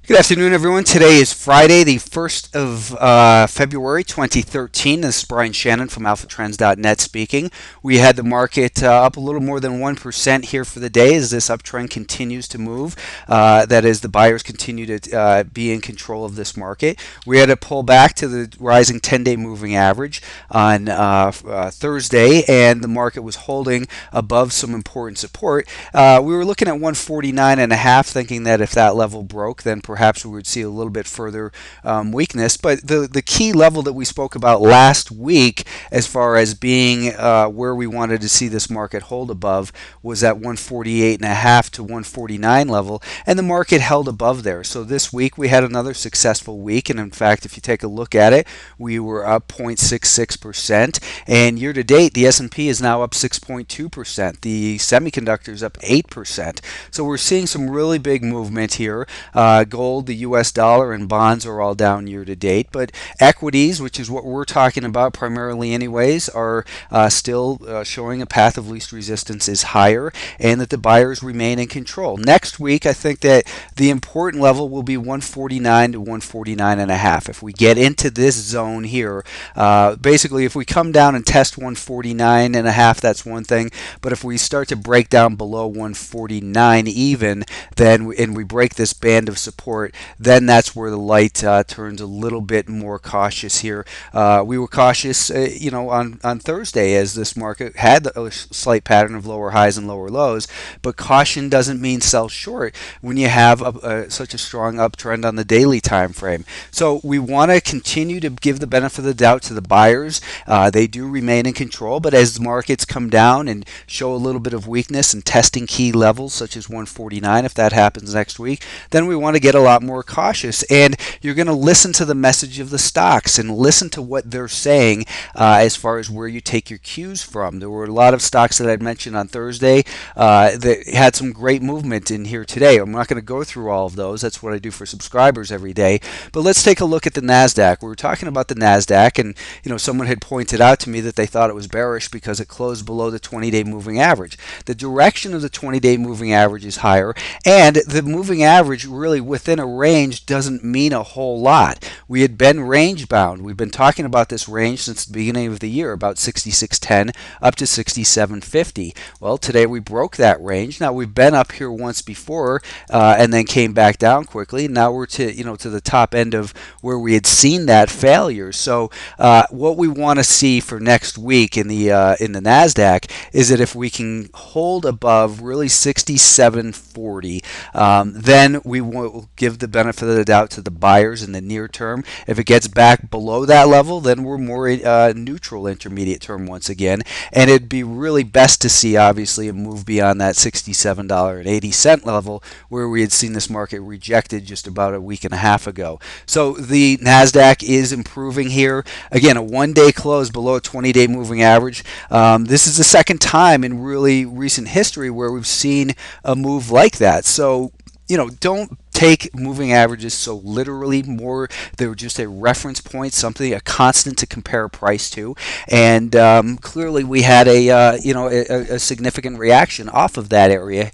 Good afternoon, everyone. Today is Friday, the 1st of February 2013. This is Brian Shannon from AlphaTrends.net speaking. We had the market up a little more than 1% here for the day as this uptrend continues to move. That is, the buyers continue to be in control of this market. We had a pull back to the rising 10-day moving average on Thursday, and the market was holding above some important support. We were looking at 149.5, thinking that if that level broke, then perhaps we would see a little bit further weakness. But the key level that we spoke about last week, as far as being where we wanted to see this market hold above, was at 148.5 to 149 level, and the market held above there. So this week we had another successful week, and in fact, if you take a look at it, we were up 0.66%, and year to date, the S&P is now up 6.2%. The semiconductors up 8%. So we're seeing some really big movement here. Gold, the US dollar, and bonds are all down year to date, but equities, which is what we're talking about primarily anyways, are still showing a path of least resistance is higher, and that the buyers remain in control. Next week, I think that the important level will be 149 to 149.5. If we get into this zone here, basically if we come down and test 149.5, that's one thing, but if we start to break down below 149 even, then and we break this band of support, then that's where the light turns a little bit more cautious here. We were cautious, on Thursday as this market had a slight pattern of lower highs and lower lows, but caution doesn't mean sell short when you have such a strong uptrend on the daily time frame. So we want to continue to give the benefit of the doubt to the buyers. They do remain in control, but as the markets come down and show a little bit of weakness and testing key levels such as 149, if that happens next week, then we want to get a lot more cautious, and you're going to listen to the message of the stocks and listen to what they're saying as far as where you take your cues from. There were a lot of stocks that I mentioned on Thursday that had some great movement in here today. I'm not going to go through all of those. That's what I do for subscribers every day. But let's take a look at the NASDAQ. We were talking about the NASDAQ, and someone had pointed out to me that they thought it was bearish because it closed below the 20-day moving average. The direction of the 20-day moving average is higher, and the moving average really within a range doesn't mean a whole lot. We had been range bound. We've been talking about this range since the beginning of the year, about 66.10 up to 67.50. Well, today we broke that range. Now we've been up here once before and then came back down quickly. Now we're to the top end of where we had seen that failure. So what we want to see for next week in the NASDAQ is that if we can hold above really 67.40, then we will give the benefit of the doubt to the buyers in the near term. If it gets back below that level, then we're more neutral intermediate term once again, and it'd be really best to see obviously a move beyond that $67.80 level where we had seen this market rejected just about a week and a half ago. So the NASDAQ is improving here. Again, a one-day close below a 20-day moving average. This is the second time in really recent history where we've seen a move like that. So don't take moving averages so literally. More, they're just a reference point, something, a constant to compare price to, and clearly we had a significant reaction off of that area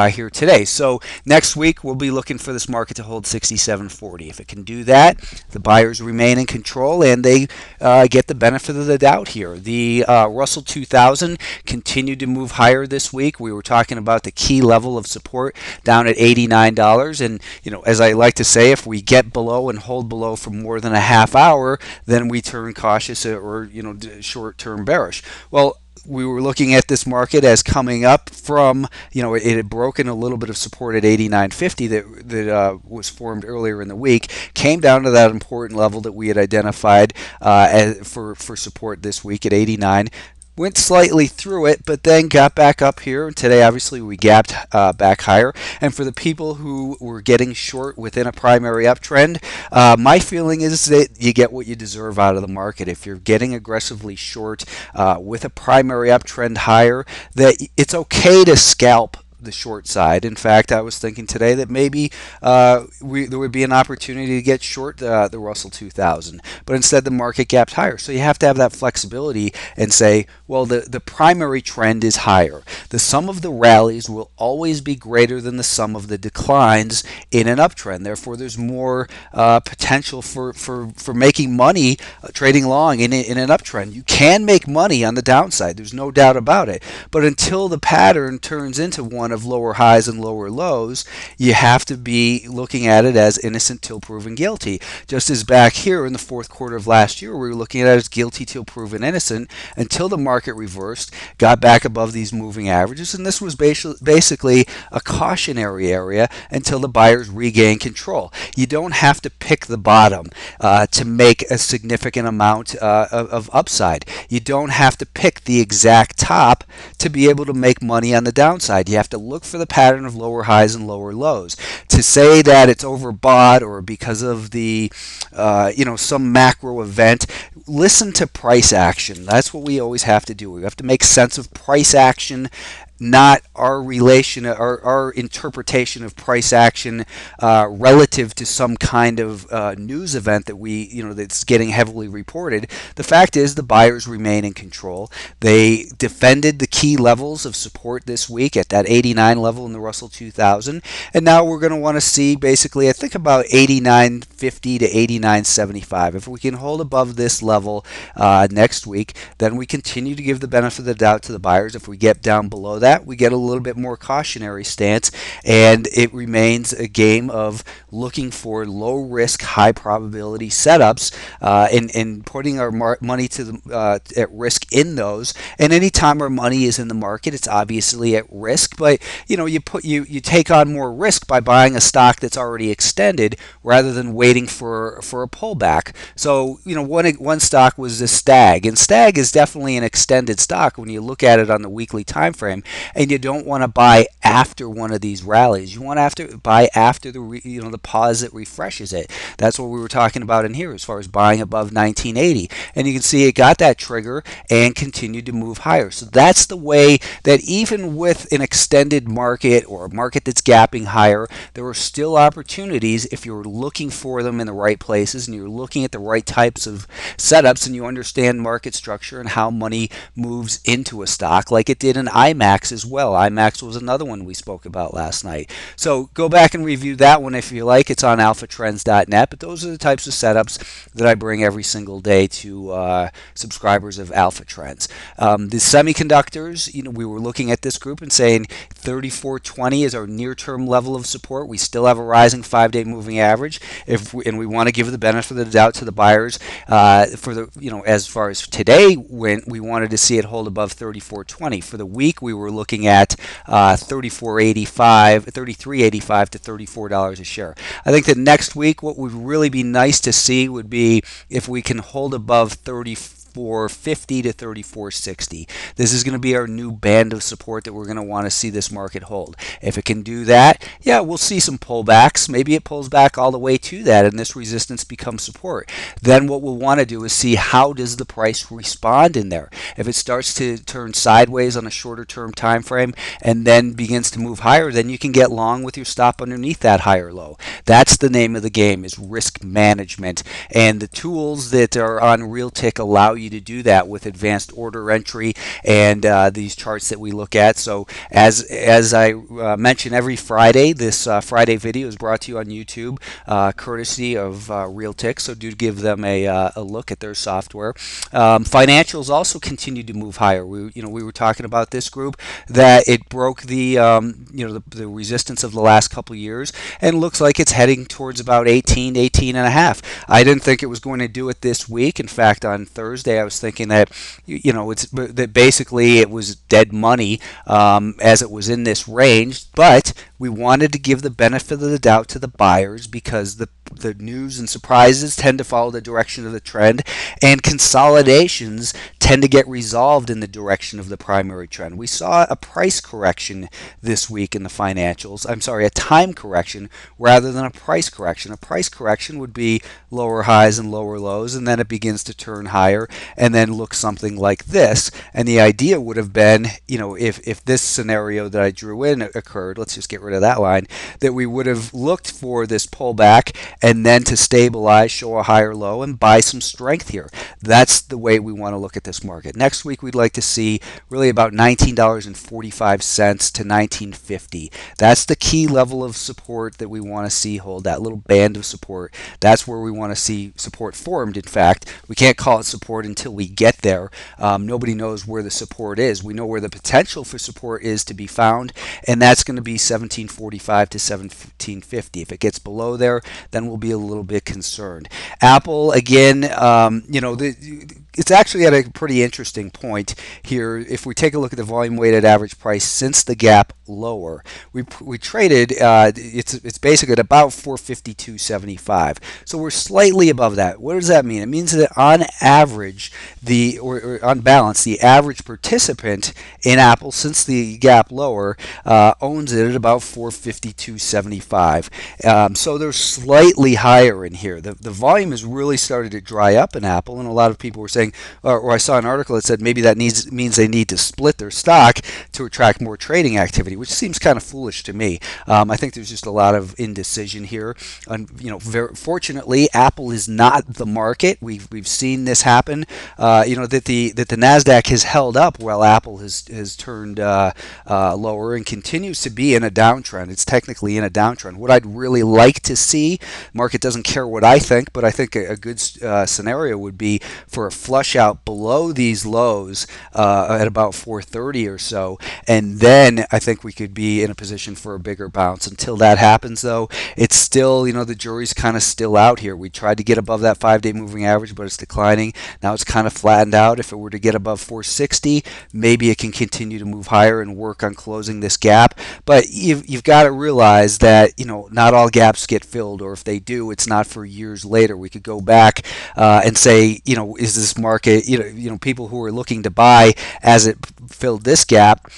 here today. So next week we'll be looking for this market to hold 67.40. If it can do that, the buyers remain in control and they get the benefit of the doubt here. The Russell 2000 continued to move higher this week. We were talking about the key level of support down at $89, and as I like to say, if we get below and hold below for more than a half hour, then we turn cautious or short-term bearish. Well, we were looking at this market as coming up from, it had broken a little bit of support at 89.50 that was formed earlier in the week, came down to that important level that we had identified for support this week at 89. Went slightly through it, but then got back up here. And today, obviously, we gapped back higher. And for the people who were getting short within a primary uptrend, my feeling is that you get what you deserve out of the market. If you're getting aggressively short with a primary uptrend higher, that it's okay to scalp the short side. In fact, I was thinking today that maybe there would be an opportunity to get short the Russell 2000, but instead the market gapped higher. So you have to have that flexibility and say, well, the primary trend is higher. The sum of the rallies will always be greater than the sum of the declines in an uptrend. Therefore, there's more potential for making money trading long in an uptrend. You can make money on the downside. There's no doubt about it. But until the pattern turns into one of lower highs and lower lows, you have to be looking at it as innocent till proven guilty. Just as back here in the fourth quarter of last year, we were looking at it as guilty till proven innocent until the market reversed, got back above these moving averages, and this was basically a cautionary area until the buyers regain control. You don't have to pick the bottom to make a significant amount of upside. You don't have to pick the exact top to be able to make money on the downside. You have to look for the pattern of lower highs and lower lows. To say that it's overbought or because of the some macro event, listen to price action. That's what we always have to do. We have to make sense of price action, not our relation, our interpretation of price action relative to some kind of news event that's getting heavily reported. The fact is, the buyers remain in control. They defended the key levels of support this week at that 89 level in the Russell 2000, and now we're going to want to see basically, I think about 89.50 to 89.75. If we can hold above this level next week, then we continue to give the benefit of the doubt to the buyers. If we get down below that, we get a little bit more cautionary stance, and it remains a game of looking for low risk, high probability setups and putting our money at risk in those. And anytime our money is in the market, it's obviously at risk, but you take on more risk by buying a stock that's already extended rather than waiting for a pullback. So one stock was the Stag, and Stag is definitely an extended stock when you look at it on the weekly time frame. And you don't want to buy after one of these rallies. You want to buy after the pause that refreshes it. That's what we were talking about in here as far as buying above 1980. And you can see it got that trigger and continued to move higher. So that's the way that even with an extended market or a market that's gapping higher, there are still opportunities if you're looking for them in the right places and you're looking at the right types of setups and you understand market structure and how money moves into a stock, like it did in IMAX as well. IMAX was another one we spoke about last night. So go back and review that one if you like. It's on alphatrends.net. But those are the types of setups that I bring every single day to subscribers of Alpha Trends. The semiconductors, we were looking at this group and saying 3420 is our near-term level of support. We still have a rising 5-day moving average, and we want to give the benefit of the doubt to the buyers as far as today, when we wanted to see it hold above 3420. For the week, we were looking at $33.85 to $34 a share. I think that next week, what would really be nice to see would be if we can hold above 34.50 to 34.60. This is going to be our new band of support that we're going to want to see this market hold. If it can do that, yeah, we'll see some pullbacks. Maybe it pulls back all the way to that and this resistance becomes support. Then what we'll want to do is see how does the price respond in there. If it starts to turn sideways on a shorter term time frame and then begins to move higher, then you can get long with your stop underneath that higher low. That's the name of the game, is risk management. And the tools that are on RealTick allow you to do that with advanced order entry and these charts that we look at. So as I mention every Friday, this Friday video is brought to you on YouTube, courtesy of RealTick. So do give them a look at their software. Financials also continue to move higher. We were talking about this group that it broke the resistance of the last couple of years and looks like it's heading towards about 18 and a half. I didn't think it was going to do it this week. In fact, on Thursday I was thinking that that basically it was dead money as it was in this range, but we wanted to give the benefit of the doubt to the buyers because the the news and surprises tend to follow the direction of the trend, and consolidations tend to get resolved in the direction of the primary trend. We saw a price correction this week in the financials. I'm sorry, a time correction rather than a price correction. A price correction would be lower highs and lower lows, and then it begins to turn higher and then look something like this. And the idea would have been, if this scenario that I drew in occurred, let's just get rid of that line, that we would have looked for this pullback and then to stabilize, show a higher low, and buy some strength here. That's the way we want to look at this market. Next week, we'd like to see really about $19.45 to $19.50. That's the key level of support that we want to see hold, that little band of support. That's where we want to see support formed. In fact, we can't call it support until we get there. Nobody knows where the support is. We know where the potential for support is to be found, and that's going to be 1745 to 1750. If it gets below there, then we'll be a little bit concerned. Apple, again, it's actually at a pretty interesting point here. If we take a look at the volume weighted average price since the gap lower, we traded, it's basically at about 452.75. So we're slightly above that. What does that mean? It means that on average, or on balance, the average participant in Apple since the gap lower owns it at about 452.75. So they're slightly higher in here. The volume has really started to dry up in Apple, and a lot of people were saying, or I saw an article that said maybe that means they need to split their stock to attract more trading activity, which seems kind of foolish to me. I think there's just a lot of indecision here. And, fortunately, Apple is not the market. We've seen this happen. That the Nasdaq has held up while Apple has turned lower and continues to be in a downtrend. It's technically in a downtrend. What I'd really like to see, market doesn't care what I think, but I think a good scenario would be for a flush out below these lows at about 430 or so, and then I think we could be in a position for a bigger bounce. Until that happens, though, it's still, the jury's kind of still out here. We tried to get above that 5-day moving average, but it's declining. Now it's kind of flattened out. If it were to get above 460, maybe it can continue to move higher and work on closing this gap. But you've got to realize that, not all gaps get filled, or if they do, it's not for years later. We could go back and say, is this market, people who are looking to buy as it filled this gap,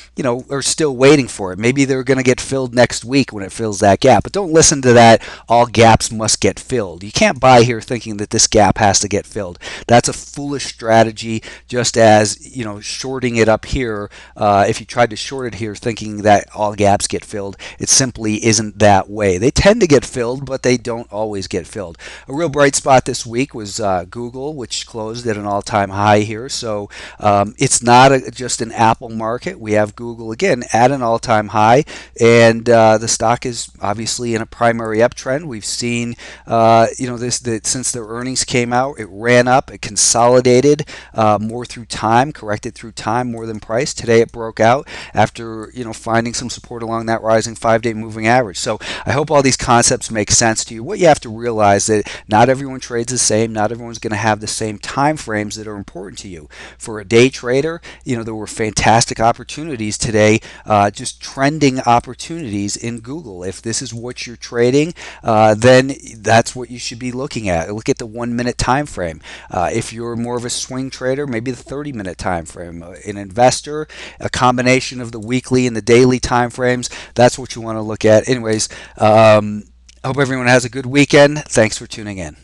are still waiting for it. Maybe they're going to get filled next week when it fills that gap. But don't listen to that, all gaps must get filled. You can't buy here thinking that this gap has to get filled. That's a foolish strategy, just as, shorting it up here, if you tried to short it here thinking that all gaps get filled, it simply isn't that way. They tend to get filled, but they don't always get filled. A real bright spot this week was Google, which closed at an all-time high here. So it's not just an Apple market. We have Google again at an all-time high, and the stock is obviously in a primary uptrend. We've seen since their earnings came out, it ran up, it consolidated more through time, corrected through time more than price. Today it broke out after finding some support along that rising 5-day moving average. So I hope all these concepts make sense to you. What you have to realize that not everyone trades the same. Not everyone's going to have the same time frames that are important to you. For a day trader, there were fantastic opportunities today, just trending opportunities in Google. If this is what you're trading, then that's what you should be looking at. Look at the 1-minute time frame. If you're more of a swing trader, maybe the 30-minute time frame. An investor, a combination of the weekly and the daily time frames. That's what you want to look at. Anyways, I hope everyone has a good weekend. Thanks for tuning in.